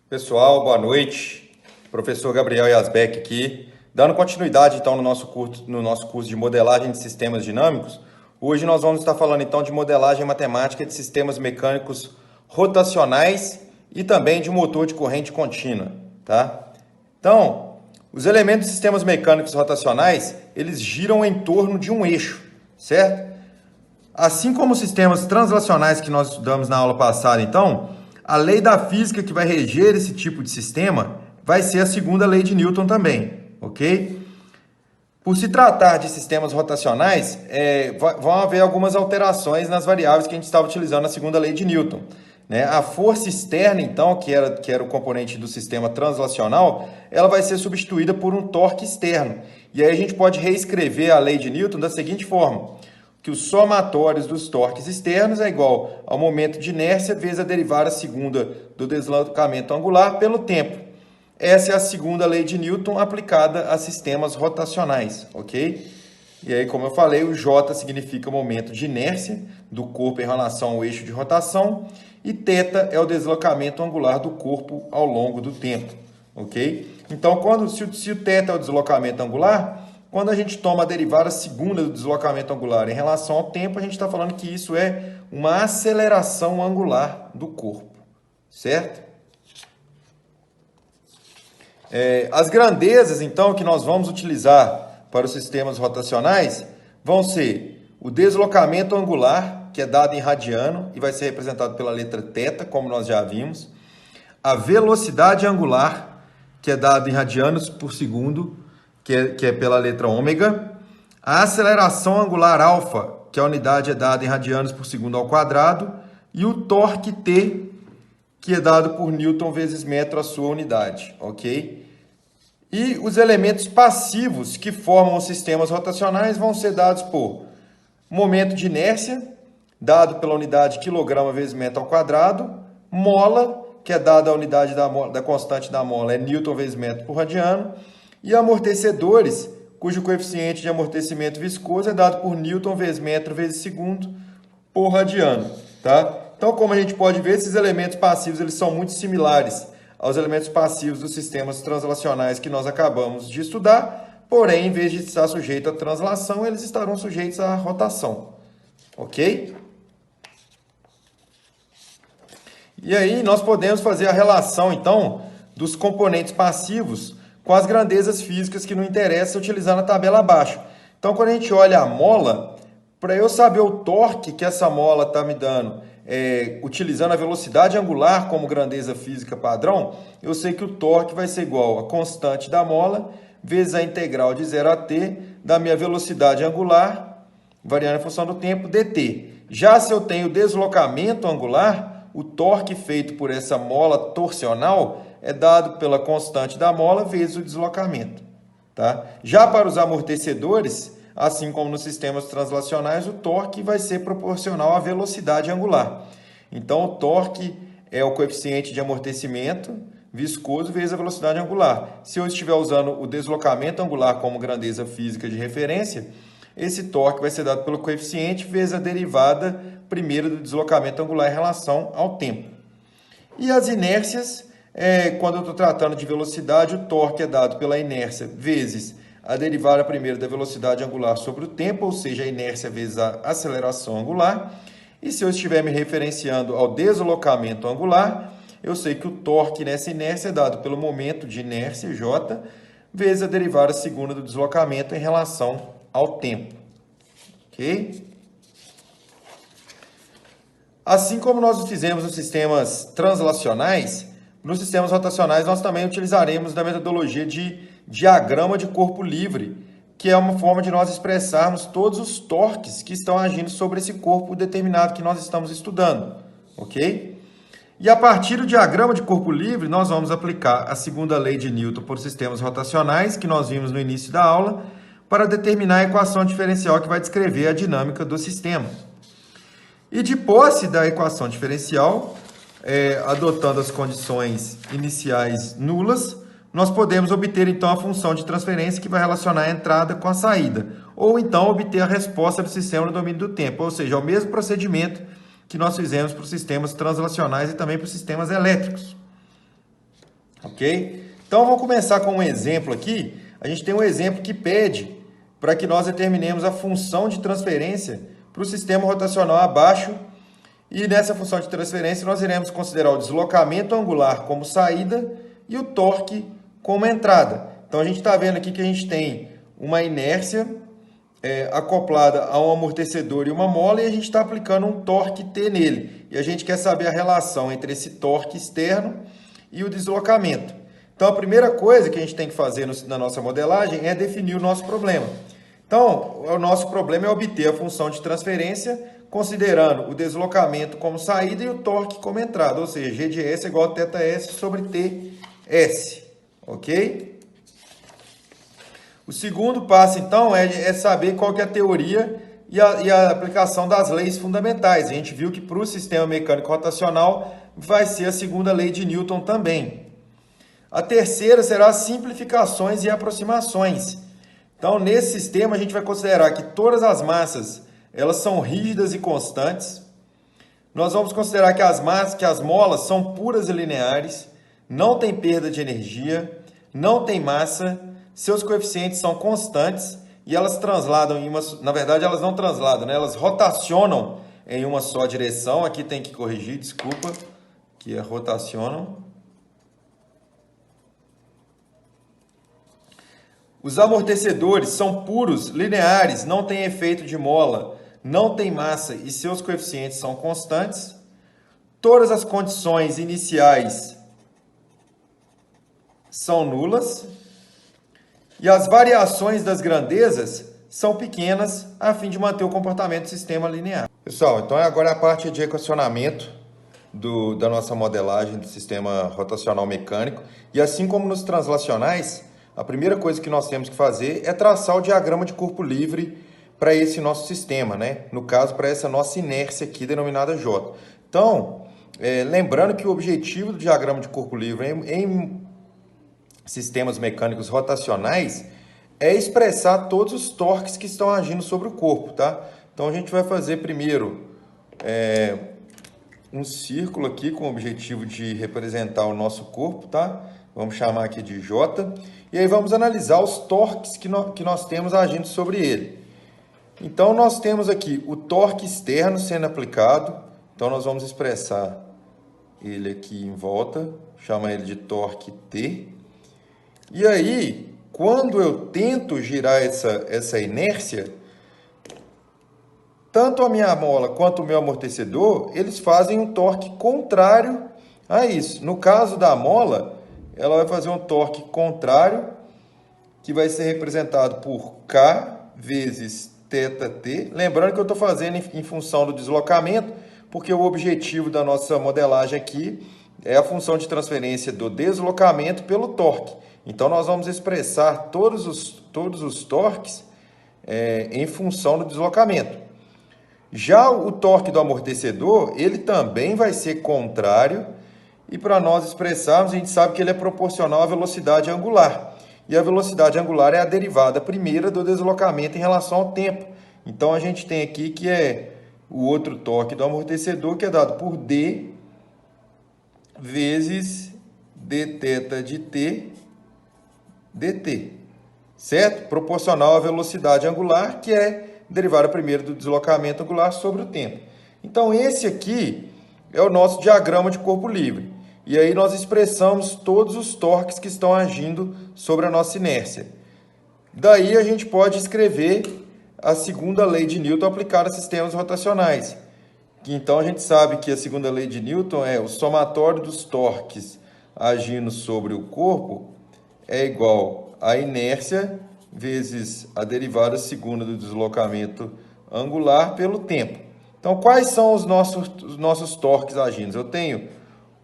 Pessoal, boa noite. Professor Gabriel Yazbeck aqui. Dando continuidade então no nosso curso de modelagem de sistemas dinâmicos. Hoje nós vamos estar falando então de modelagem matemática de sistemas mecânicos rotacionais e também de motor de corrente contínua, tá? Então, os elementos de sistemas mecânicos rotacionais, eles giram em torno de um eixo, certo? Assim como os sistemas translacionais que nós estudamos na aula passada, então, a lei da física que vai reger esse tipo de sistema vai ser a segunda lei de Newton também, ok? Por se tratar de sistemas rotacionais, vão haver algumas alterações nas variáveis que a gente estava utilizando na segunda lei de Newton, né? A força externa, então, que era o componente do sistema translacional, ela vai ser substituída por um torque externo. E aí a gente pode reescrever a lei de Newton da seguinte forma: que os somatórios dos torques externos é igual ao momento de inércia vezes a derivada segunda do deslocamento angular pelo tempo. Essa é a segunda lei de Newton aplicada a sistemas rotacionais, ok? E aí, como eu falei, o J significa momento de inércia do corpo em relação ao eixo de rotação e θ é o deslocamento angular do corpo ao longo do tempo, ok? Então, se o θ é o deslocamento angular, quando a gente toma a derivada segunda do deslocamento angular em relação ao tempo, a gente está falando que isso é uma aceleração angular do corpo, certo? As grandezas, então, que nós vamos utilizar para os sistemas rotacionais vão ser o deslocamento angular, que é dado em radiano e vai ser representado pela letra θ, como nós já vimos, a velocidade angular, que é dado em radianos por segundo, que é pela letra ômega, a aceleração angular alfa, que a unidade é dada em radianos por segundo ao quadrado, e o torque T, que é dado por Newton vezes metro a sua unidade, ok? E os elementos passivos que formam os sistemas rotacionais vão ser dados por momento de inércia, dado pela unidade quilograma vezes metro ao quadrado, mola, que é dada a unidade da constante da mola, é Newton vezes metro por radiano, e amortecedores, cujo coeficiente de amortecimento viscoso é dado por Newton vezes metro vezes segundo por radiano, tá? Então, como a gente pode ver, esses elementos passivos eles são muito similares aos elementos passivos dos sistemas translacionais que nós acabamos de estudar, porém, em vez de estar sujeito à translação, eles estarão sujeitos à rotação, ok? E aí, nós podemos fazer a relação, então, dos componentes passivos com as grandezas físicas que não interessa utilizando a tabela abaixo. Então, quando a gente olha a mola, para eu saber o torque que essa mola está me dando, utilizando a velocidade angular como grandeza física padrão, eu sei que o torque vai ser igual a constante da mola vezes a integral de 0 a t da minha velocidade angular, variando em função do tempo, dt. Já se eu tenho deslocamento angular, o torque feito por essa mola torsional é dado pela constante da mola vezes o deslocamento, tá? Já para os amortecedores, assim como nos sistemas translacionais, o torque vai ser proporcional à velocidade angular. Então, o torque é o coeficiente de amortecimento viscoso vezes a velocidade angular. Se eu estiver usando o deslocamento angular como grandeza física de referência, esse torque vai ser dado pelo coeficiente vezes a derivada primeira do deslocamento angular em relação ao tempo. E as inércias, quando eu estou tratando de velocidade, o torque é dado pela inércia vezes a derivada primeira da velocidade angular sobre o tempo, ou seja, a inércia vezes a aceleração angular. E se eu estiver me referenciando ao deslocamento angular, eu sei que o torque nessa inércia é dado pelo momento de inércia, J, vezes a derivada segunda do deslocamento em relação ao tempo. Ok? Assim como nós fizemos nos sistemas translacionais, nos sistemas rotacionais nós também utilizaremos da metodologia de diagrama de corpo livre, que é uma forma de nós expressarmos todos os torques que estão agindo sobre esse corpo determinado que nós estamos estudando, ok? E a partir do diagrama de corpo livre, nós vamos aplicar a segunda lei de Newton por sistemas rotacionais, que nós vimos no início da aula, para determinar a equação diferencial que vai descrever a dinâmica do sistema. E de posse da equação diferencial, adotando as condições iniciais nulas, nós podemos obter, então, a função de transferência que vai relacionar a entrada com a saída, ou então obter a resposta do sistema no domínio do tempo, ou seja, é o mesmo procedimento que nós fizemos para os sistemas translacionais e também para os sistemas elétricos. ok? Então vamos começar com um exemplo aqui. A gente tem um exemplo que pede para que nós determinemos a função de transferência para o sistema rotacional abaixo. E nessa função de transferência nós iremos considerar o deslocamento angular como saída e o torque como entrada. Então a gente está vendo aqui que a gente tem uma inércia acoplada a um amortecedor e uma mola, e a gente está aplicando um torque T nele. E a gente quer saber a relação entre esse torque externo e o deslocamento. Então a primeira coisa que a gente tem que fazer na nossa modelagem é definir o nosso problema. Então o nosso problema é obter a função de transferência considerando o deslocamento como saída e o torque como entrada, ou seja, G de S é igual a θS sobre TS, ok? O segundo passo, então, é saber qual que é a teoria e a aplicação das leis fundamentais. A gente viu que para o sistema mecânico rotacional vai ser a segunda lei de Newton também. A terceira será as simplificações e aproximações. Então, nesse sistema, a gente vai considerar que todas as massas elas são rígidas e constantes. Nós vamos considerar que as molas são puras e lineares, não tem perda de energia, não tem massa, seus coeficientes são constantes e elas transladam em uma... Na verdade, elas não transladam, né? Elas rotacionam em uma só direção. Aqui tem que corrigir, desculpa, que é rotacionam. Os amortecedores são puros, lineares, não tem efeito de mola, não tem massa e seus coeficientes são constantes. Todas as condições iniciais são nulas. E as variações das grandezas são pequenas a fim de manter o comportamento do sistema linear. Pessoal, então agora é a parte de equacionamento da nossa modelagem do sistema rotacional mecânico. E assim como nos translacionais, a primeira coisa que nós temos que fazer é traçar o diagrama de corpo livre para esse nosso sistema, né? No caso, para essa nossa inércia aqui, denominada J. Então, lembrando que o objetivo do diagrama de corpo livre em sistemas mecânicos rotacionais é expressar todos os torques que estão agindo sobre o corpo, tá? Então a gente vai fazer primeiro um círculo aqui com o objetivo de representar o nosso corpo, tá? Vamos chamar aqui de J. E aí vamos analisar os torques que nós temos agindo sobre ele. Então nós temos aqui o torque externo sendo aplicado. Então nós vamos expressar ele aqui em volta, chamar ele de torque T. E aí, quando eu tento girar essa inércia, tanto a minha mola quanto o meu amortecedor, eles fazem um torque contrário a isso. No caso da mola, ela vai fazer um torque contrário, que vai ser representado por K vezes θT. Lembrando que eu estou fazendo em função do deslocamento, porque o objetivo da nossa modelagem aqui é a função de transferência do deslocamento pelo torque. Então, nós vamos expressar todos os torques em função do deslocamento. Já o torque do amortecedor, ele também vai ser contrário, e para nós expressarmos, a gente sabe que ele é proporcional à velocidade angular. E a velocidade angular é a derivada primeira do deslocamento em relação ao tempo. Então, a gente tem aqui que é o outro torque do amortecedor, que é dado por D vezes dθ de T dt, certo? Proporcional à velocidade angular, que é derivada primeiro do deslocamento angular sobre o tempo. Então, esse aqui é o nosso diagrama de corpo livre. E aí nós expressamos todos os torques que estão agindo sobre a nossa inércia. Daí a gente pode escrever a segunda lei de Newton aplicada a sistemas rotacionais. Então, a gente sabe que a segunda lei de Newton é o somatório dos torques agindo sobre o corpo é igual a inércia vezes a derivada segunda do deslocamento angular pelo tempo. Então, quais são os nossos torques agindo? Eu tenho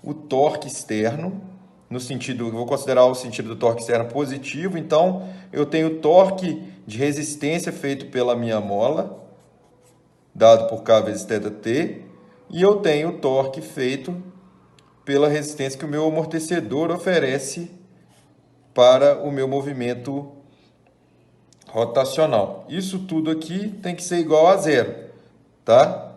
o torque externo, no sentido, eu vou considerar o sentido do torque externo positivo, então eu tenho o torque de resistência feito pela minha mola, dado por K vezes θt, e eu tenho o torque feito pela resistência que o meu amortecedor oferece para o meu movimento rotacional. Isso tudo aqui tem que ser igual a zero, tá?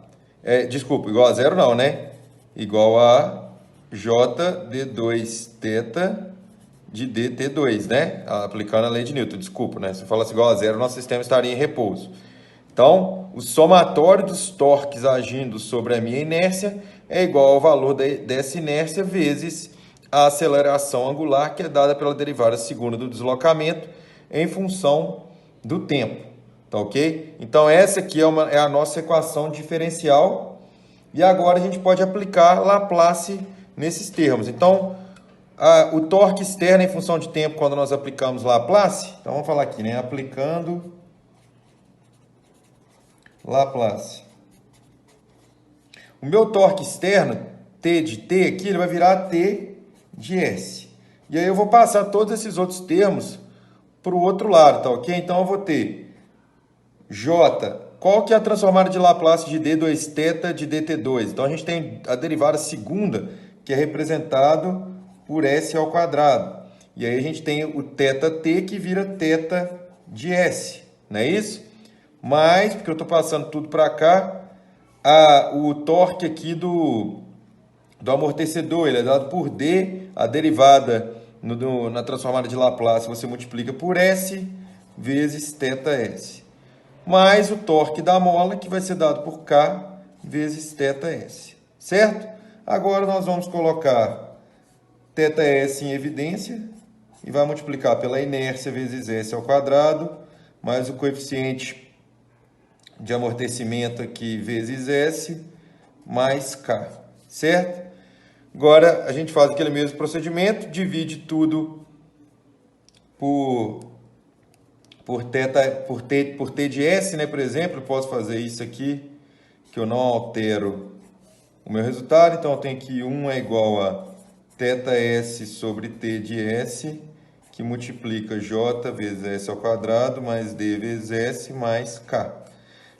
Desculpa, igual a zero não, né? Igual a J d2 θ de dt2, né? Aplicando a lei de Newton, desculpa, né? Se eu falasse igual a zero, nosso sistema estaria em repouso. Então, o somatório dos torques agindo sobre a minha inércia é igual ao valor dessa inércia vezes a aceleração angular, que é dada pela derivada segunda do deslocamento em função do tempo. Tá ok? Então, essa aqui é a nossa equação diferencial. E agora a gente pode aplicar Laplace nesses termos. Então, o torque externo em função de tempo, quando nós aplicamos Laplace, então vamos falar aqui, né? Aplicando Laplace. O meu torque externo, T de T aqui, ele vai virar T de S. E aí eu vou passar todos esses outros termos para o outro lado, tá ok? Então eu vou ter J. Qual que é a transformada de Laplace de d2θ de dt2? Então a gente tem a derivada segunda, que é representado por S ao quadrado. E aí a gente tem o θt que vira θ de S, não é isso? Mas, porque eu estou passando tudo para cá, o torque aqui do amortecedor, ele é dado por D, a derivada na transformada de Laplace você multiplica por S vezes θs. Mais o torque da mola, que vai ser dado por K vezes θs, certo? Agora nós vamos colocar θs em evidência e vai multiplicar pela inércia vezes S ao quadrado, mais o coeficiente de amortecimento aqui vezes S, mais K, certo? Agora a gente faz aquele mesmo procedimento, divide tudo por T de S, né? Por exemplo, eu posso fazer isso aqui, que eu não altero o meu resultado. Então, eu tenho aqui 1 é igual a θs sobre T de S, que multiplica J vezes S ao quadrado, mais D vezes S, mais K.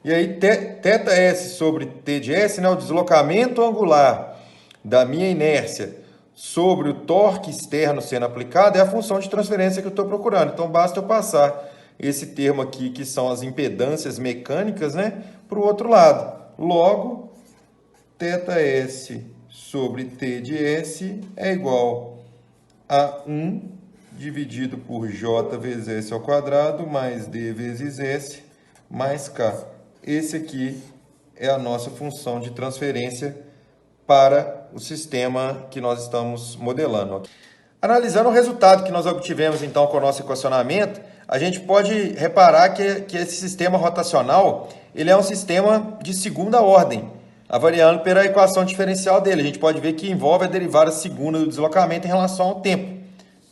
E aí, θs sobre T de S, né? O deslocamento angular da minha inércia sobre o torque externo sendo aplicado é a função de transferência que eu estou procurando. Então, basta eu passar esse termo aqui, que são as impedâncias mecânicas, né, para o outro lado. Logo, θs sobre T de S é igual a 1 dividido por J vezes S ao quadrado, mais D vezes S, mais K. Esse aqui é a nossa função de transferência para o sistema que nós estamos modelando. Analisando o resultado que nós obtivemos, então, com o nosso equacionamento, a gente pode reparar que esse sistema rotacional ele é um sistema de segunda ordem, avaliando pela equação diferencial dele. A gente pode ver que envolve a derivada segunda do deslocamento em relação ao tempo.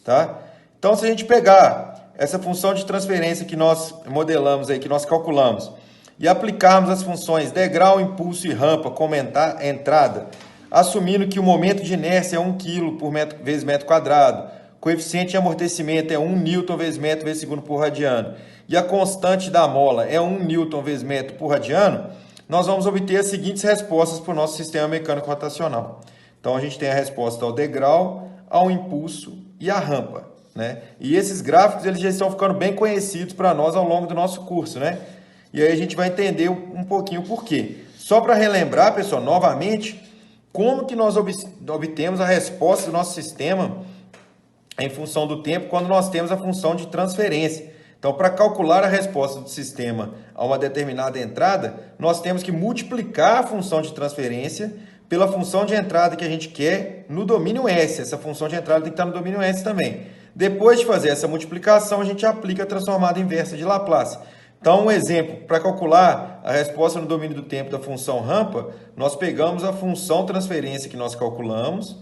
Tá? Então, se a gente pegar essa função de transferência que nós modelamos, aí, que nós calculamos, e aplicarmos as funções degrau, impulso e rampa como entrada, assumindo que o momento de inércia é 1 kg por vezes metro quadrado, coeficiente de amortecimento é 1 Newton vezes metro vezes segundo por radiano, e a constante da mola é 1 Newton vezes metro por radiano, nós vamos obter as seguintes respostas para o nosso sistema mecânico rotacional. Então, a gente tem a resposta ao degrau, ao impulso e à rampa, né? E esses gráficos eles já estão ficando bem conhecidos para nós ao longo do nosso curso, né? E aí a gente vai entender um pouquinho por quê. Só para relembrar, pessoal, novamente, como que nós obtemos a resposta do nosso sistema em função do tempo quando nós temos a função de transferência. Então, para calcular a resposta do sistema a uma determinada entrada, nós temos que multiplicar a função de transferência pela função de entrada que a gente quer no domínio S. Essa função de entrada tem que estar no domínio S também. Depois de fazer essa multiplicação, a gente aplica a transformada inversa de Laplace. Então, um exemplo, para calcular a resposta no domínio do tempo da função rampa, nós pegamos a função transferência que nós calculamos,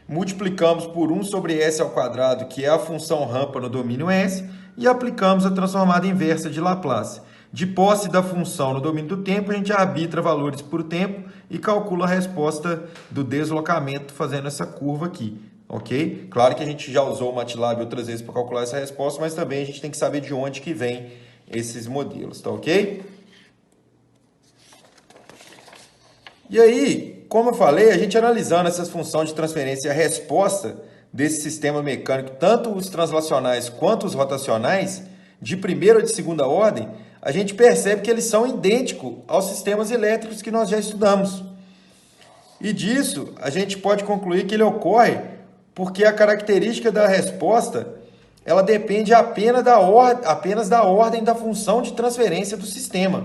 multiplicamos por 1 sobre S ao quadrado, que é a função rampa no domínio S, e aplicamos a transformada inversa de Laplace. De posse da função no domínio do tempo, a gente arbitra valores por tempo e calcula a resposta do deslocamento fazendo essa curva aqui, ok? Claro que a gente já usou o MATLAB outras vezes para calcular essa resposta, mas também a gente tem que saber de onde que vem esses modelos, tá ok? E aí, como eu falei, a gente analisando essas funções de transferência e a resposta desse sistema mecânico, tanto os translacionais quanto os rotacionais, de primeira ou de segunda ordem, a gente percebe que eles são idênticos aos sistemas elétricos que nós já estudamos. E disso, a gente pode concluir que ele ocorre porque a característica da resposta ela depende apenas da ordem da função de transferência do sistema.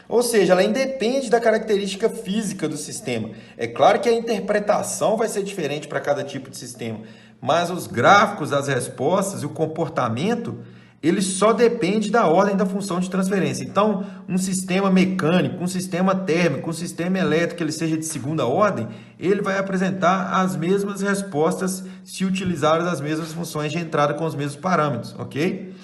Ou seja, ela independe da característica física do sistema. É claro que a interpretação vai ser diferente para cada tipo de sistema, mas os gráficos das respostas e o comportamento, ele só depende da ordem da função de transferência. Então, um sistema mecânico, um sistema térmico, um sistema elétrico, que ele seja de segunda ordem, ele vai apresentar as mesmas respostas se utilizar as mesmas funções de entrada com os mesmos parâmetros, ok?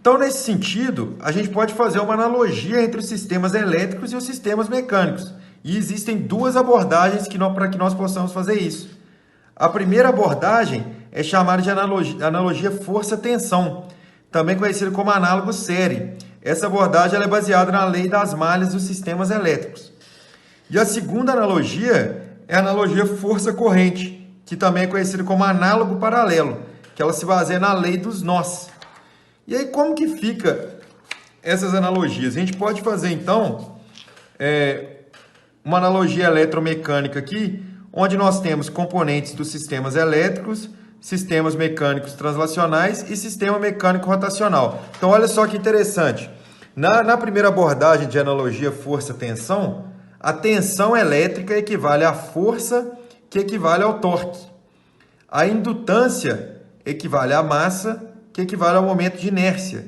Então, nesse sentido, a gente pode fazer uma analogia entre os sistemas elétricos e os sistemas mecânicos. E existem duas abordagens para que nós possamos fazer isso. A primeira abordagem é chamada de analogia força-tensão, também conhecida como análogo série. Essa abordagem ela é baseada na lei das malhas dos sistemas elétricos. E a segunda analogia é a analogia força-corrente, que também é conhecida como análogo paralelo, que ela se baseia na lei dos nós. E aí, como que fica essas analogias? A gente pode fazer, então, uma analogia eletromecânica aqui, onde nós temos componentes dos sistemas elétricos, sistemas mecânicos translacionais e sistema mecânico rotacional. Então, olha só que interessante. Na primeira abordagem de analogia força-tensão, a tensão elétrica equivale à força que equivale ao torque. A indutância equivale à massa que equivale ao momento de inércia.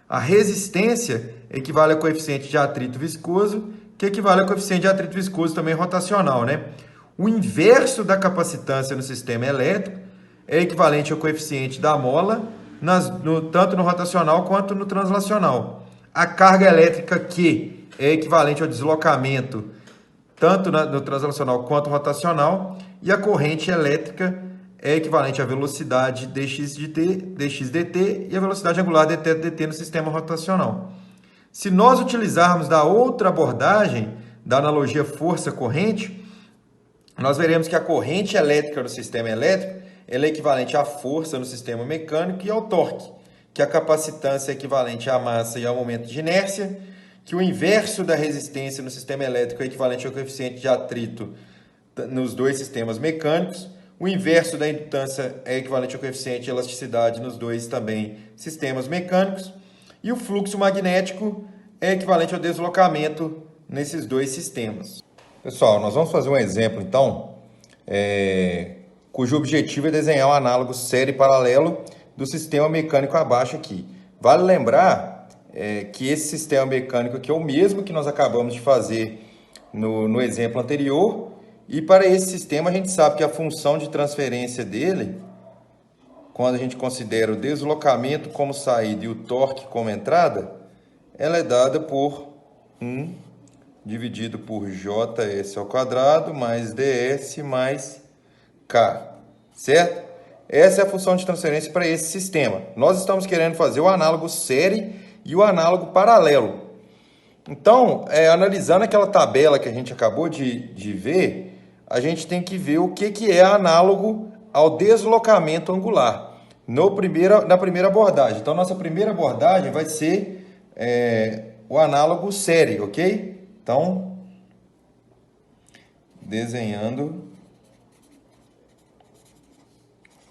A resistência equivale ao coeficiente de atrito viscoso, que equivale ao coeficiente de atrito viscoso também rotacional, né? O inverso da capacitância no sistema elétrico é equivalente ao coeficiente da mola, tanto no rotacional quanto no translacional. A carga elétrica Q é equivalente ao deslocamento, tanto no translacional quanto no rotacional, e a corrente elétrica é equivalente à velocidade dx dt e a velocidade angular dt no sistema rotacional. Se nós utilizarmos da outra abordagem, da analogia força-corrente, nós veremos que a corrente elétrica no sistema elétrico ela é equivalente à força no sistema mecânico e ao torque, que a capacitância é equivalente à massa e ao momento de inércia, que o inverso da resistência no sistema elétrico é equivalente ao coeficiente de atrito nos dois sistemas mecânicos, o inverso da indutância é equivalente ao coeficiente de elasticidade nos dois também sistemas mecânicos, e o fluxo magnético é equivalente ao deslocamento nesses dois sistemas. Pessoal, nós vamos fazer um exemplo, então, cujo objetivo é desenhar um análogo série paralelo do sistema mecânico abaixo aqui. Vale lembrar que esse sistema mecânico aqui é o mesmo que nós acabamos de fazer no exemplo anterior, e para esse sistema a gente sabe que a função de transferência dele, quando a gente considera o deslocamento como saída e o torque como entrada, ela é dada por 1 dividido por Js ao quadrado mais ds mais k, certo? Essa é a função de transferência para esse sistema. Nós estamos querendo fazer o análogo série e o análogo paralelo. Então, analisando aquela tabela que a gente acabou de ver, a gente tem que ver o que é análogo ao deslocamento angular na primeira abordagem. Então, nossa primeira abordagem vai ser o análogo série, ok? Então, desenhando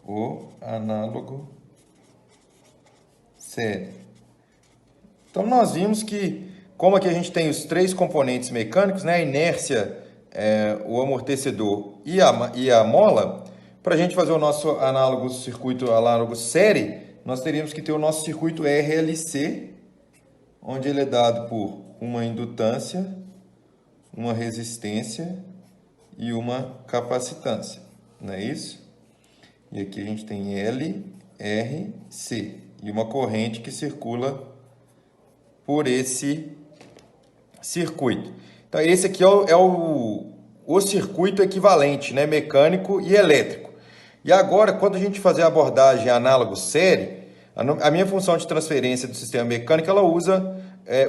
o análogo série. Então, nós vimos que, como aqui a gente tem os três componentes mecânicos, né, a inércia, o amortecedor e a mola, para a gente fazer o nosso circuito análogo série, nós teríamos que ter o nosso circuito RLC, onde ele é dado por uma indutância, uma resistência e uma capacitância, não é isso? E aqui a gente tem L, R, C, e uma corrente que circula por esse circuito. Então, esse aqui é o circuito equivalente, né, mecânico e elétrico. E agora, quando a gente fazer a abordagem análogo série, a minha função de transferência do sistema mecânico, ela usa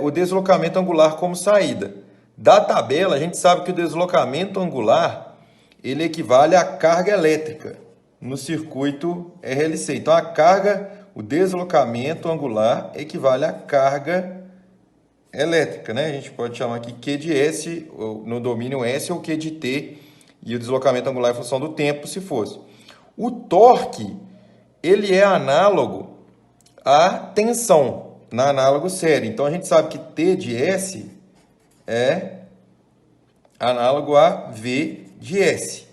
o deslocamento angular como saída. Da tabela, a gente sabe que o deslocamento angular, ele equivale à carga elétrica no circuito RLC. Então, o deslocamento angular equivale à carga elétrica, né? A gente pode chamar aqui Q de S, no domínio S, ou Q de T, e o deslocamento angular em função do tempo, se fosse. O torque, ele é análogo à tensão, na análogo série. Então, a gente sabe que T de S é análogo a V de S.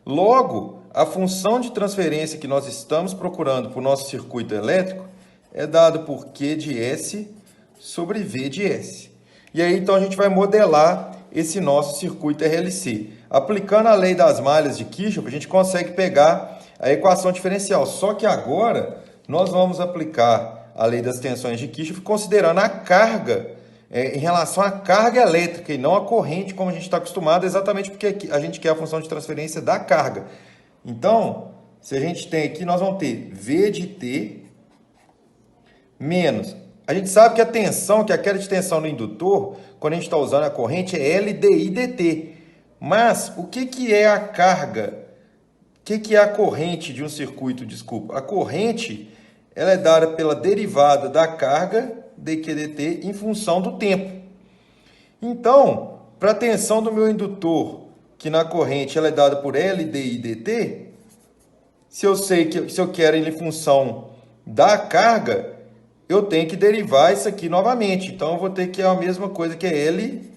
Logo, a função de transferência que nós estamos procurando para o nosso circuito elétrico é dado por Q de S sobre V de S. E aí, então, a gente vai modelar esse nosso circuito RLC. Aplicando a lei das malhas de Kirchhoff, a gente consegue pegar a equação diferencial. Só que agora, nós vamos aplicar a lei das tensões de Kirchhoff considerando a carga em relação à carga elétrica e não à corrente, como a gente está acostumado, exatamente porque a gente quer a função de transferência da carga. Então, se a gente tem aqui, nós vamos ter V de T menos. A gente sabe que a tensão, que a queda de tensão no indutor, quando a gente está usando a corrente, é LDI dt. Mas o que é a carga? O que é a corrente de um circuito? Desculpa. A corrente ela é dada pela derivada da carga dq dt em função do tempo. Então, para a tensão do meu indutor, que na corrente ela é dada por LDI dt, se eu quero ele em função da carga, eu tenho que derivar isso aqui novamente. Então, eu vou ter que é a mesma coisa que é L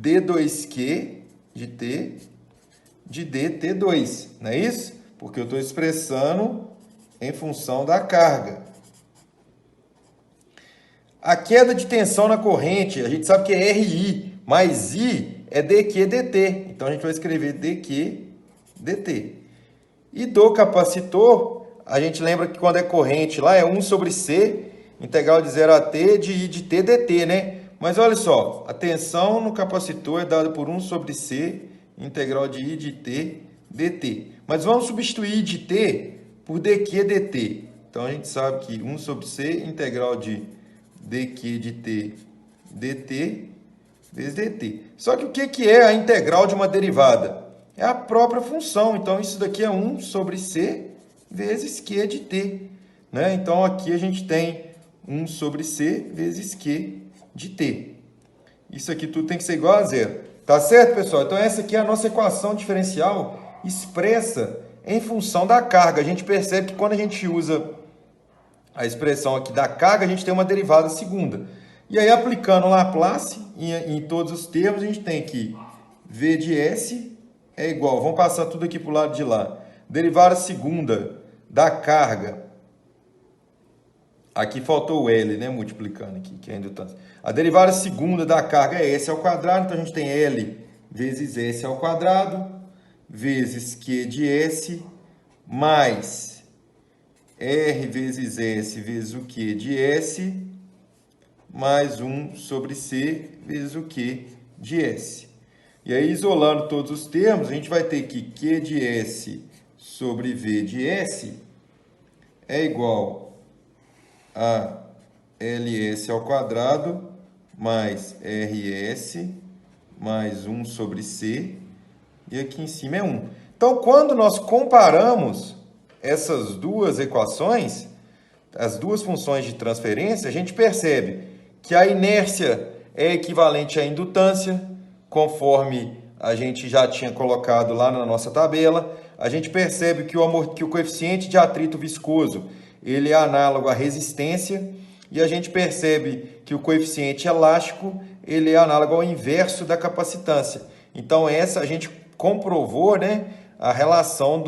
d2q de t de dt2, não é isso? Porque eu estou expressando em função da carga. A queda de tensão na corrente, a gente sabe que é RI, mas I é dq dt. Então, a gente vai escrever dq dt. E do capacitor, a gente lembra que quando é corrente lá é 1 sobre C, integral de 0 a t de I de t dt, né? Mas olha só, a tensão no capacitor é dada por 1 sobre C, integral de I de t dt. Mas vamos substituir I de t por dq dt. Então, a gente sabe que 1 sobre C, integral de dq de t dt vezes dt. Só que o que é a integral de uma derivada? É a própria função. Então, isso daqui é 1 sobre C vezes Q de t. Né? Então, aqui a gente tem 1 sobre C vezes Q de t. Isso aqui tudo tem que ser igual a zero. Tá certo, pessoal? Então, essa aqui é a nossa equação diferencial expressa em função da carga. A gente percebe que quando a gente usa a expressão aqui da carga, a gente tem uma derivada segunda. E aí, aplicando Laplace em todos os termos, a gente tem que V de S é igual, vamos passar tudo aqui para o lado de lá. Derivada segunda da carga. Aqui faltou o L, né? Multiplicando aqui, que é a indutância. A derivada segunda da carga é S ao quadrado, então a gente tem L vezes S ao quadrado, vezes Q de S, mais R vezes S vezes o Q de S, mais 1 sobre C vezes o Q de S. E aí, isolando todos os termos, a gente vai ter que Q de S sobre V de S é igual a LS ao quadrado mais RS mais 1 sobre C, e aqui em cima é 1. Então, quando nós comparamos essas duas equações, as duas funções de transferência, a gente percebe que a inércia é equivalente à indutância, conforme a gente já tinha colocado lá na nossa tabela. A gente percebe que o coeficiente de atrito viscoso ele é análogo à resistência, e a gente percebe que o coeficiente elástico ele é análogo ao inverso da capacitância. Então, essa a gente comprovou, né, a relação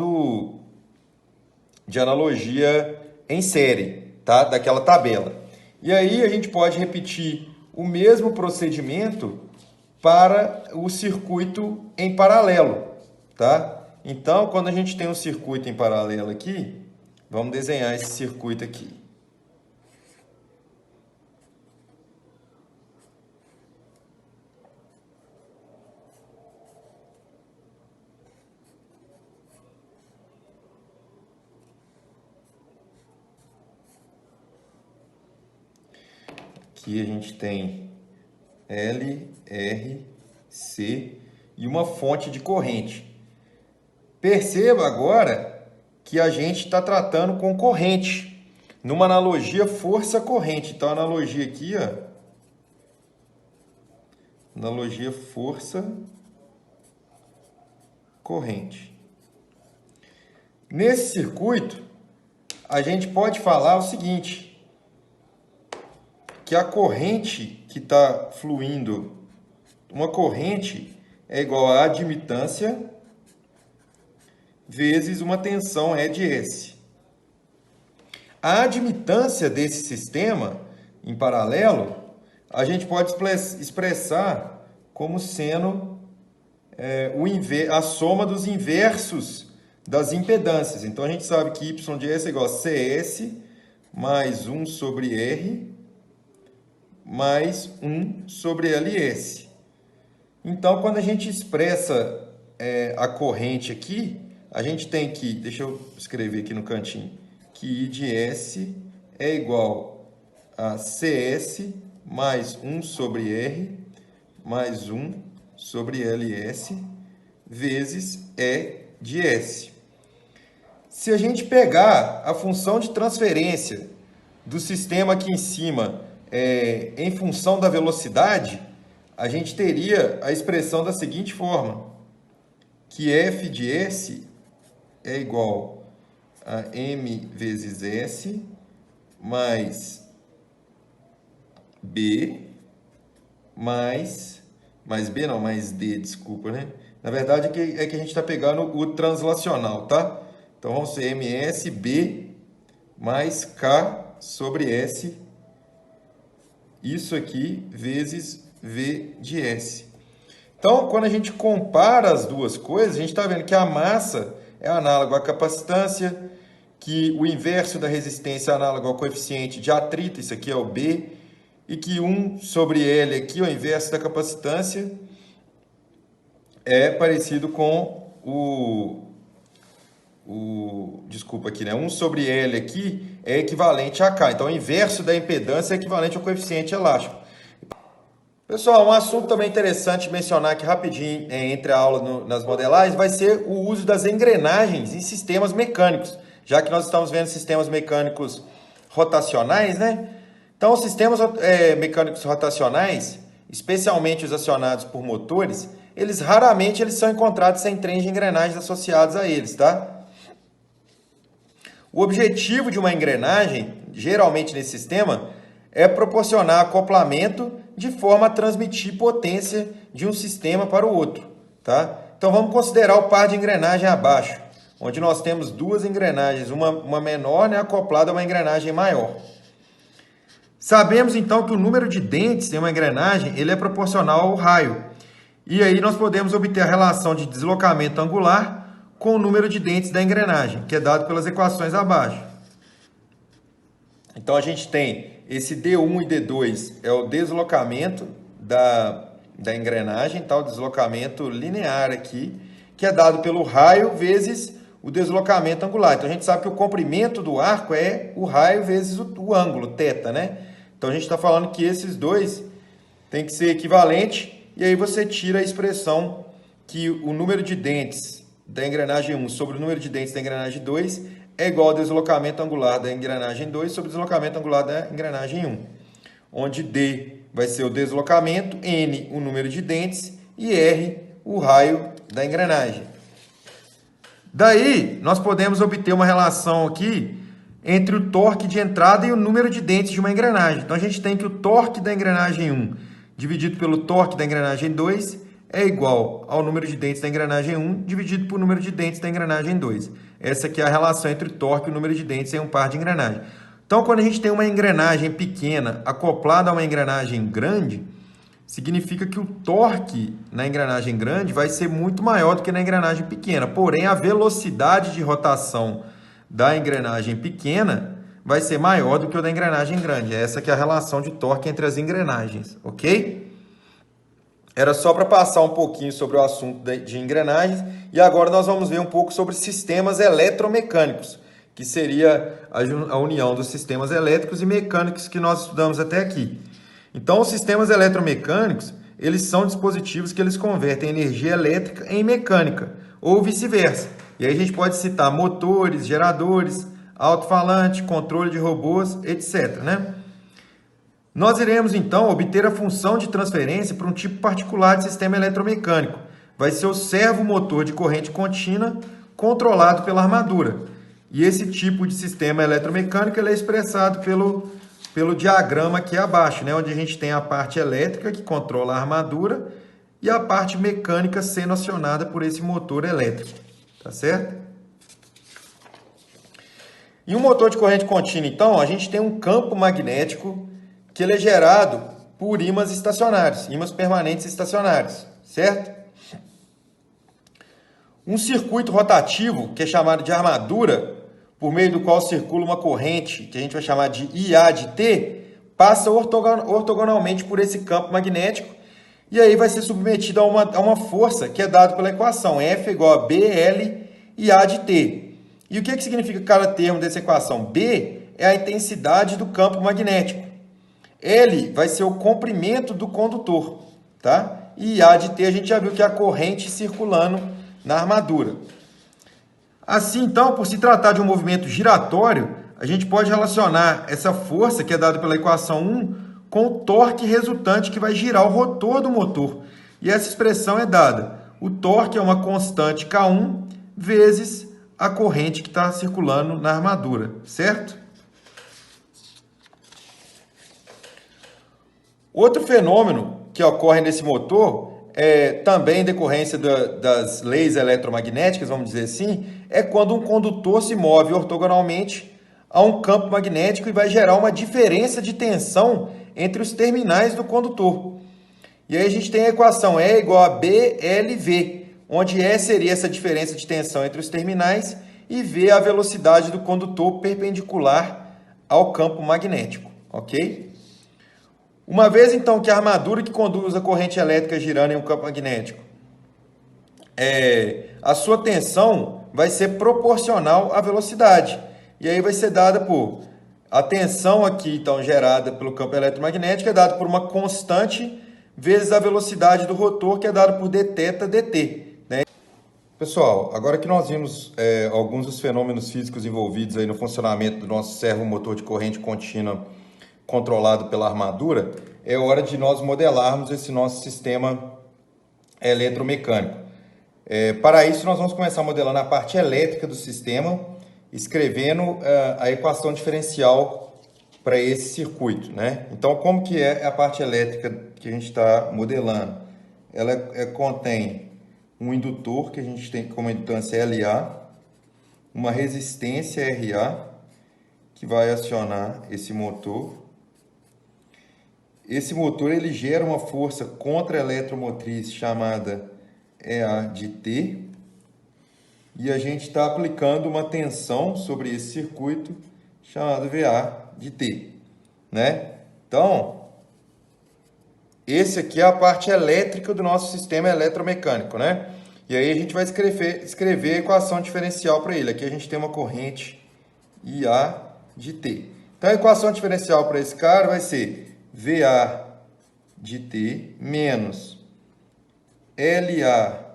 de analogia em série, tá? Daquela tabela. E aí a gente pode repetir o mesmo procedimento para o circuito em paralelo, tá? Então, quando a gente tem um circuito em paralelo aqui, vamos desenhar esse circuito aqui. Aqui a gente tem L, R, C e uma fonte de corrente. Perceba agora que a gente está tratando com corrente, numa analogia força-corrente. Então, a analogia aqui, ó, Analogia força, corrente. Nesse circuito, a gente pode falar o seguinte, que a corrente que está fluindo, uma corrente é igual a admitância vezes uma tensão E de S. A admitância desse sistema, em paralelo, a gente pode expressar como sendo a soma dos inversos das impedâncias. Então, a gente sabe que Y de S é igual a CS mais 1 sobre R mais 1 sobre LS. Então, quando a gente expressa a corrente aqui, a gente tem que, deixa eu escrever aqui no cantinho, que I de S é igual a CS mais 1 sobre R mais 1 sobre LS vezes E de S. Se a gente pegar a função de transferência do sistema aqui em cima em função da velocidade, a gente teria a expressão da seguinte forma, que F de S é igual a M vezes S mais B mais D, desculpa, né? Na verdade é que a gente está pegando o translacional, tá? Então, vão ser MS, B mais K sobre S, isso aqui, vezes V de S. Então, quando a gente compara as duas coisas, a gente está vendo que a massa é análogo à capacitância, que o inverso da resistência é análogo ao coeficiente de atrito, isso aqui é o B, e que 1 sobre L aqui, o inverso da capacitância, é parecido com desculpa aqui, né? 1 sobre L aqui é equivalente a K. Então, o inverso da impedância é equivalente ao coeficiente elástico. Pessoal, um assunto também interessante mencionar aqui rapidinho entre a aula nas modelagens vai ser o uso das engrenagens em sistemas mecânicos, já que nós estamos vendo sistemas mecânicos rotacionais, né? Então, os sistemas mecânicos rotacionais, especialmente os acionados por motores, raramente são encontrados sem trens de engrenagens associados a eles, tá? O objetivo de uma engrenagem, geralmente nesse sistema, é proporcionar acoplamento de forma a transmitir potência de um sistema para o outro, tá? Então, vamos considerar o par de engrenagem abaixo, onde nós temos duas engrenagens, uma menor, né, acoplada a uma engrenagem maior. Sabemos, então, que o número de dentes em uma engrenagem ele é proporcional ao raio. E aí nós podemos obter a relação de deslocamento angular com o número de dentes da engrenagem, que é dado pelas equações abaixo. Então, a gente tem esse D1 e D2, é o deslocamento da engrenagem, tá? O deslocamento linear aqui, que é dado pelo raio vezes o deslocamento angular. Então, a gente sabe que o comprimento do arco é o raio vezes o ângulo, θ, né? Então, a gente está falando que esses dois tem que ser equivalente, e aí você tira a expressão que o número de dentes da engrenagem 1 sobre o número de dentes da engrenagem 2 é igual ao deslocamento angular da engrenagem 2 sobre o deslocamento angular da engrenagem 1, onde D vai ser o deslocamento, N o número de dentes e R o raio da engrenagem. Daí, nós podemos obter uma relação aqui entre o torque de entrada e o número de dentes de uma engrenagem. Então, a gente tem que o torque da engrenagem 1 dividido pelo torque da engrenagem 2 é igual ao número de dentes da engrenagem 1 dividido por número de dentes da engrenagem 2. Essa aqui é a relação entre o torque e o número de dentes em um par de engrenagem. Então, quando a gente tem uma engrenagem pequena acoplada a uma engrenagem grande, significa que o torque na engrenagem grande vai ser muito maior do que na engrenagem pequena. Porém, a velocidade de rotação da engrenagem pequena vai ser maior do que o da engrenagem grande. Essa que é a relação de torque entre as engrenagens, ok? Era só para passar um pouquinho sobre o assunto de engrenagens e agora nós vamos ver um pouco sobre sistemas eletromecânicos, que seria a união dos sistemas elétricos e mecânicos que nós estudamos até aqui. Então, os sistemas eletromecânicos, eles são dispositivos que eles convertem energia elétrica em mecânica, ou vice-versa. E aí a gente pode citar motores, geradores, alto-falante, controle de robôs, etc., né? Nós iremos, então, obter a função de transferência para um tipo particular de sistema eletromecânico. Vai ser o servomotor de corrente contínua controlado pela armadura. E esse tipo de sistema eletromecânico ele é expressado pelo diagrama aqui abaixo, né? Onde a gente tem a parte elétrica que controla a armadura e a parte mecânica sendo acionada por esse motor elétrico. Tá certo? Em um motor de corrente contínua, então, a gente tem um campo magnético que ele é gerado por ímãs estacionários, ímãs permanentes estacionários, certo? Um circuito rotativo, que é chamado de armadura, por meio do qual circula uma corrente, que a gente vai chamar de IA de T, passa ortogonalmente por esse campo magnético e aí vai ser submetido a uma força que é dada pela equação F é igual a BL e A de T. E o que significa cada termo dessa equação? B é a intensidade do campo magnético. L vai ser o comprimento do condutor, tá? E A de T a gente já viu que é a corrente circulando na armadura. Assim, então, por se tratar de um movimento giratório, a gente pode relacionar essa força, que é dada pela equação 1, com o torque resultante que vai girar o rotor do motor. E essa expressão é dada. O torque é uma constante K1 vezes a corrente que está circulando na armadura, certo? Outro fenômeno que ocorre nesse motor, também em decorrência das leis eletromagnéticas, vamos dizer assim, é quando um condutor se move ortogonalmente a um campo magnético e vai gerar uma diferença de tensão entre os terminais do condutor. E aí a gente tem a equação E igual a BLV, onde E seria essa diferença de tensão entre os terminais e V a velocidade do condutor perpendicular ao campo magnético, ok? Uma vez, então, que a armadura que conduz a corrente elétrica girando em um campo magnético, a sua tensão vai ser proporcional à velocidade. E aí vai ser dada por... A tensão aqui, então, gerada pelo campo eletromagnético é dada por uma constante vezes a velocidade do rotor, que é dada por dθ dt. Né? Pessoal, agora que nós vimos alguns dos fenômenos físicos envolvidos aí no funcionamento do nosso servomotor de corrente contínua controlado pela armadura, é hora de nós modelarmos esse nosso sistema eletromecânico. Para isso, nós vamos começar modelando a parte elétrica do sistema, escrevendo a equação diferencial para esse circuito, né? Então, como que é a parte elétrica que a gente está modelando? Ela contém um indutor, que a gente tem como indutância LA, uma resistência RA, que vai acionar esse motor. Esse motor ele gera uma força contra-eletromotriz chamada EA de T, e a gente está aplicando uma tensão sobre esse circuito chamado VA de T, né? Então, esse aqui é a parte elétrica do nosso sistema eletromecânico, né? E aí a gente vai escrever a equação diferencial para ele. Aqui a gente tem uma corrente IA de T. Então, a equação diferencial para esse cara vai ser VA de T menos DIA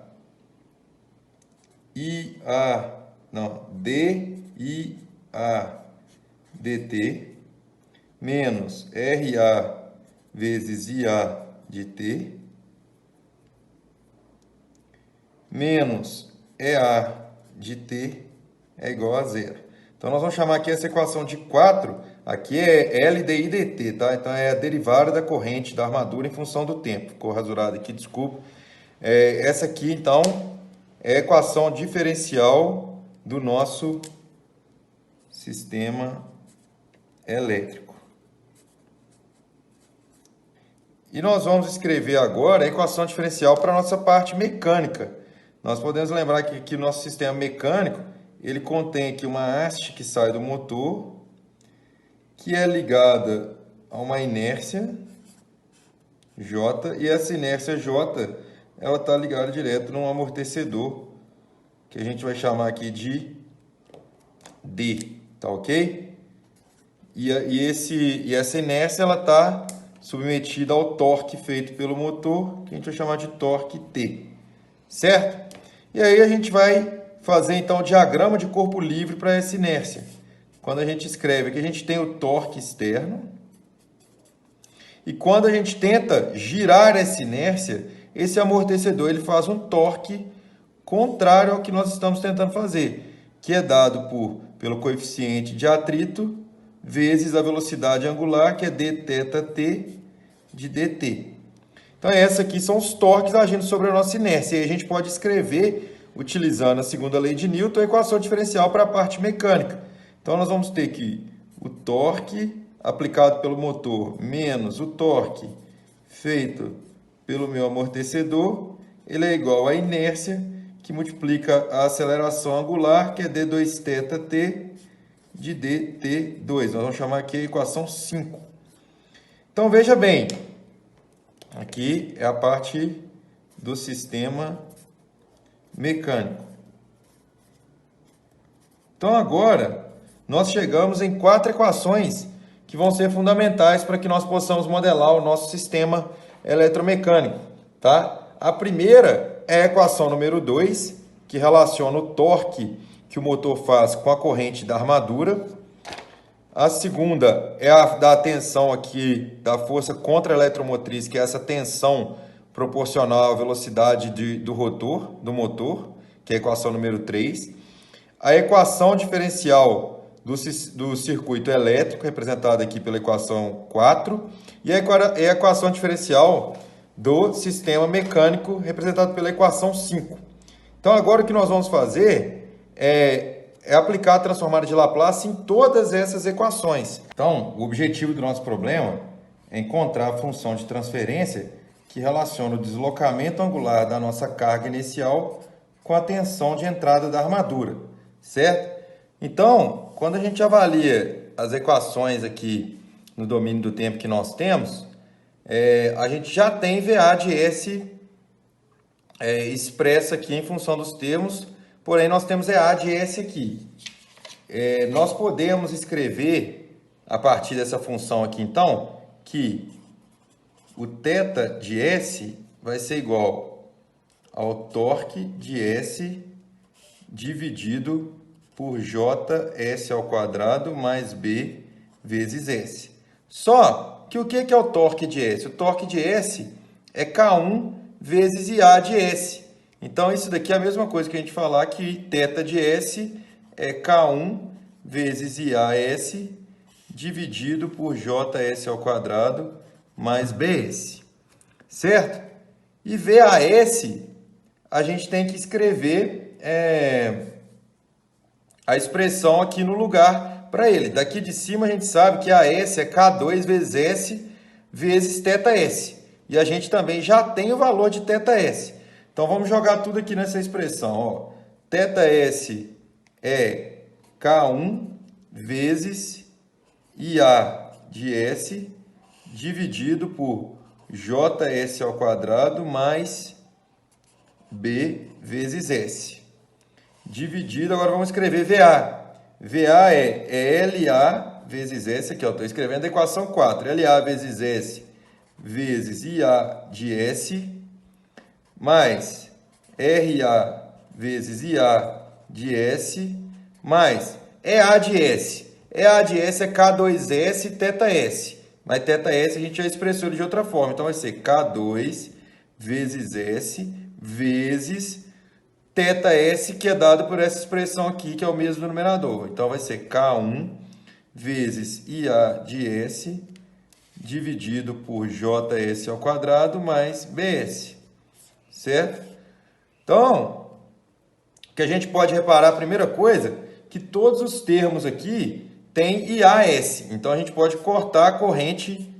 dt menos RA vezes IA de T menos EA de T é igual a zero. Então, nós vamos chamar aqui essa equação de 4, aqui é LDI dt, tá? Então, é a derivada da corrente da armadura em função do tempo. Ficou rasurado aqui, desculpa. Essa aqui, então, é a equação diferencial do nosso sistema elétrico. E nós vamos escrever agora a equação diferencial para a nossa parte mecânica. Nós podemos lembrar que o nosso sistema mecânico, ele contém aqui uma haste que sai do motor, que é ligada a uma inércia J, e essa inércia J, ela está ligada direto num amortecedor, que a gente vai chamar aqui de D, tá ok? E essa inércia, ela está submetida ao torque feito pelo motor, que a gente vai chamar de torque T, certo? E aí a gente vai fazer, então, o diagrama de corpo livre para essa inércia. Quando a gente escreve aqui, a gente tem o torque externo, E quando a gente tenta girar essa inércia, esse amortecedor ele faz um torque contrário ao que nós estamos tentando fazer, que é dado pelo coeficiente de atrito vezes a velocidade angular, que é dθt de dt. Então, esses aqui são os torques agindo sobre a nossa inércia. E a gente pode escrever, utilizando a segunda lei de Newton, a equação diferencial para a parte mecânica. Então, nós vamos ter que o torque aplicado pelo motor menos o torque feito pelo meu amortecedor, ele é igual à inércia, que multiplica a aceleração angular, que é d2θt de dt2. Nós vamos chamar aqui a equação 5. Então, veja bem, aqui é a parte do sistema mecânico. Então, agora, nós chegamos em 4 equações que vão ser fundamentais para que nós possamos modelar o nosso sistema eletromecânico, tá? A primeira é a equação número 2, que relaciona o torque que o motor faz com a corrente da armadura. A segunda é a da tensão aqui, da força contra-eletromotriz, que é essa tensão proporcional à velocidade do rotor, do motor, que é a equação número 3. A equação diferencial do circuito elétrico, representada aqui pela equação 4, e a equação diferencial do sistema mecânico, representado pela equação 5. Então, agora o que nós vamos fazer é aplicar a transformada de Laplace em todas essas equações. Então, o objetivo do nosso problema é encontrar a função de transferência que relaciona o deslocamento angular da nossa carga inicial com a tensão de entrada da armadura, certo? Então, quando a gente avalia as equações aqui no domínio do tempo que nós temos, a gente já tem VA de S expressa aqui em função dos termos, porém nós temos EA de S aqui. Nós podemos escrever, a partir dessa função aqui, então, que o θ de S vai ser igual ao torque de S dividido por JS ao quadrado mais B vezes S. Só que o que é o torque de S? O torque de S é K1 vezes IA de S. Então, isso daqui é a mesma coisa que a gente falar que θ de S é K1 vezes IAS dividido por JS ao quadrado mais BS. Certo? E VAS, a gente tem que escrever a expressão aqui no lugar para ele. Daqui de cima a gente sabe que AS é K2 vezes S vezes θS. E a gente também já tem o valor de θS. Então vamos jogar tudo aqui nessa expressão. Ó. θS é K1 vezes IA de S dividido por JS ao quadrado mais B vezes S. Dividido, agora vamos escrever VA. VA é LA vezes S, aqui, estou escrevendo a equação 4. LA vezes S vezes IA de S mais RA vezes IA de S mais EA de S. EA de S é K2S θS. Mas θS a gente já expressou ele de outra forma. Então vai ser K2 vezes S vezes θS, que é dado por essa expressão aqui, que é o mesmo denominador. Então vai ser K1 vezes IA de S dividido por JS ao quadrado mais BS. Certo? Então, o que a gente pode reparar, a primeira coisa, que todos os termos aqui têm IAS. Então, a gente pode cortar a corrente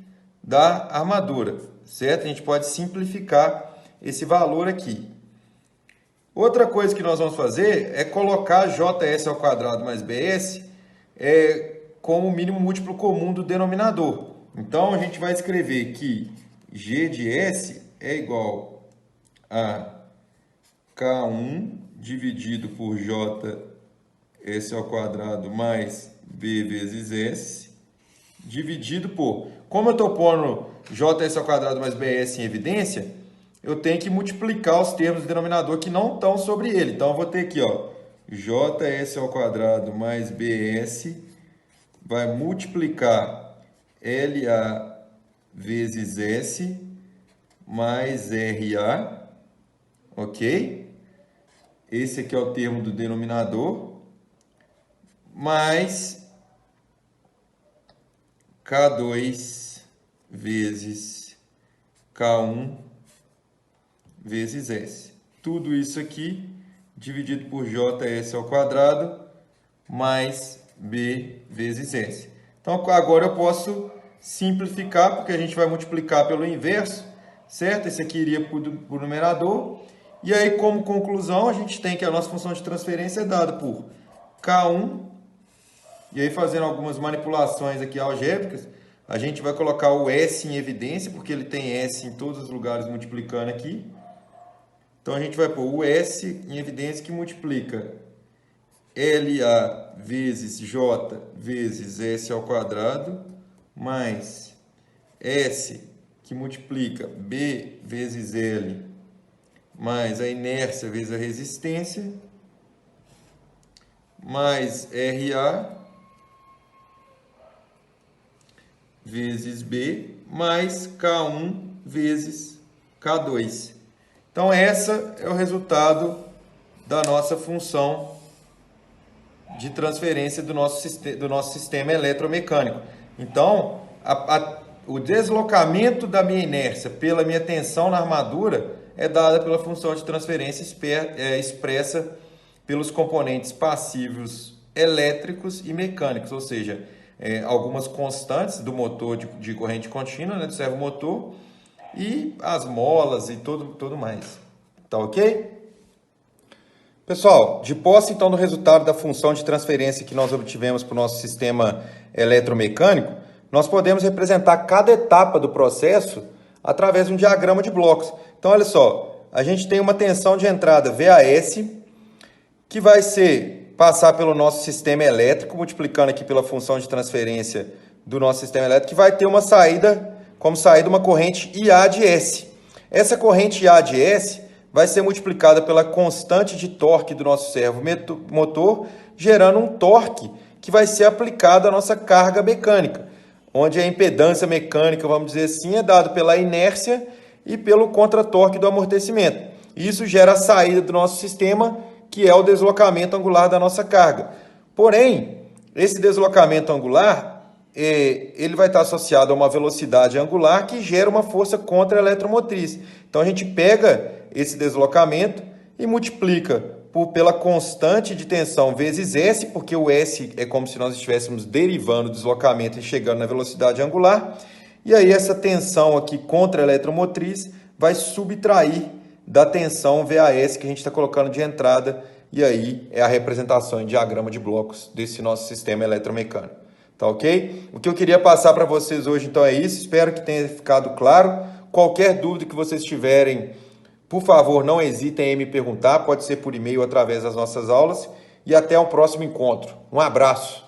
da armadura. Certo? A gente pode simplificar esse valor aqui. Outra coisa que nós vamos fazer é colocar JS ao quadrado mais BS como o mínimo múltiplo comum do denominador. Então, a gente vai escrever que G de S é igual a K1 dividido por JS ao quadrado mais B vezes S, dividido por... Como eu estou pondo JS ao quadrado mais BS em evidência, eu tenho que multiplicar os termos do denominador que não estão sobre ele. Então, eu vou ter aqui, ó, JS ao quadrado mais BS vai multiplicar LA vezes S mais RA, ok? Esse aqui é o termo do denominador, mais K2 vezes K1 vezes S. Tudo isso aqui dividido por JS ao quadrado mais B vezes S. Então, agora eu posso simplificar, porque a gente vai multiplicar pelo inverso, certo? Esse aqui iria para o numerador. E aí, como conclusão, a gente tem que a nossa função de transferência é dada por K1. E aí, fazendo algumas manipulações aqui algébricas, a gente vai colocar o S em evidência, porque ele tem S em todos os lugares multiplicando aqui. Então, a gente vai pôr o S em evidência que multiplica LA vezes J vezes S ao quadrado, mais S que multiplica B vezes L, mais a inércia vezes a resistência, mais RA vezes B, mais K1 vezes K2. Então, essa é o resultado da nossa função de transferência do nosso sistema eletromecânico. Então, o deslocamento da minha inércia pela minha tensão na armadura é dada pela função de transferência expressa pelos componentes passivos elétricos e mecânicos, ou seja, algumas constantes do motor de corrente contínua, né, do servomotor, e as molas e tudo mais. Tá ok? Pessoal, de posse então do resultado da função de transferência que nós obtivemos para o nosso sistema eletromecânico, nós podemos representar cada etapa do processo através de um diagrama de blocos. Então, olha só, a gente tem uma tensão de entrada VAS, que vai passar pelo nosso sistema elétrico, multiplicando aqui pela função de transferência do nosso sistema elétrico, que vai ter uma saída, como saída, uma corrente IA de S. Essa corrente IA de S vai ser multiplicada pela constante de torque do nosso servomotor, gerando um torque que vai ser aplicado à nossa carga mecânica, onde a impedância mecânica, vamos dizer assim, é dada pela inércia e pelo contratorque do amortecimento. Isso gera a saída do nosso sistema, que é o deslocamento angular da nossa carga. Porém, esse deslocamento angular, ele vai estar associado a uma velocidade angular que gera uma força contra-eletromotriz. Então, a gente pega esse deslocamento e multiplica pela constante de tensão vezes S, porque o S é como se nós estivéssemos derivando o deslocamento e chegando na velocidade angular. E aí essa tensão aqui contra-eletromotriz vai subtrair da tensão VAS que a gente está colocando de entrada. E aí é a representação em diagrama de blocos desse nosso sistema eletromecânico. Tá ok? O que eu queria passar para vocês hoje então é isso. Espero que tenha ficado claro. Qualquer dúvida que vocês tiverem, por favor, não hesitem em me perguntar, pode ser por e-mail ou através das nossas aulas, e até um próximo encontro. Um abraço!